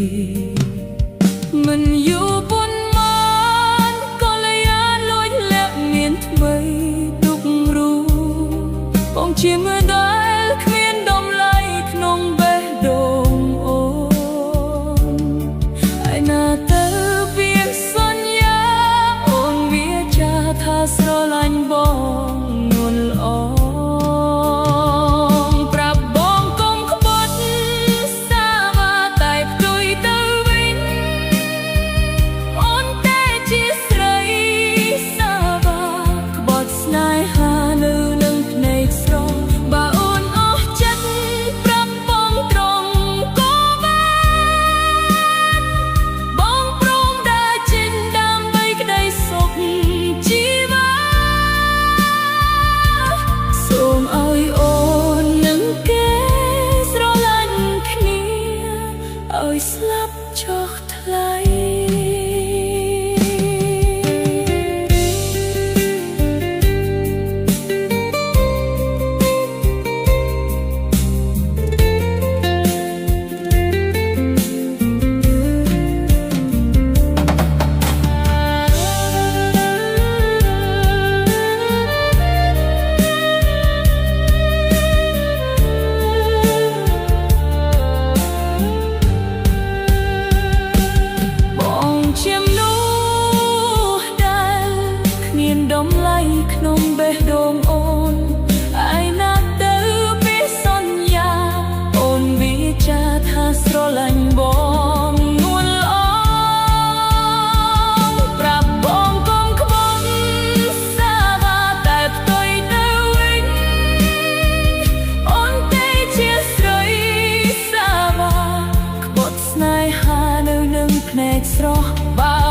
មិនយូរប៉ុន្មានក៏លយាលួចលាក់មានថ្មីទុករូបងជាមើលដែលគ្មានដំឡៃក្នុងបេះដូងអូនឯណាទៅវាសន្យាអូនវាចាថាស្រឡាញ់បងនួនល្អស្លាប់ចុះថ្លៃក្នុងបេះដូងអូនឯណាទៅពេលសន្យាអូនវាចាថាស្រឡាញ់បងនួនល្អប្រាប់បងកុំក្បត់សាបាតែផ្ទុយទៅវិញអូនទេជាស្រីសាបាក្បត់ស្នេហានៅនឹងភ្នែកស្រស់បា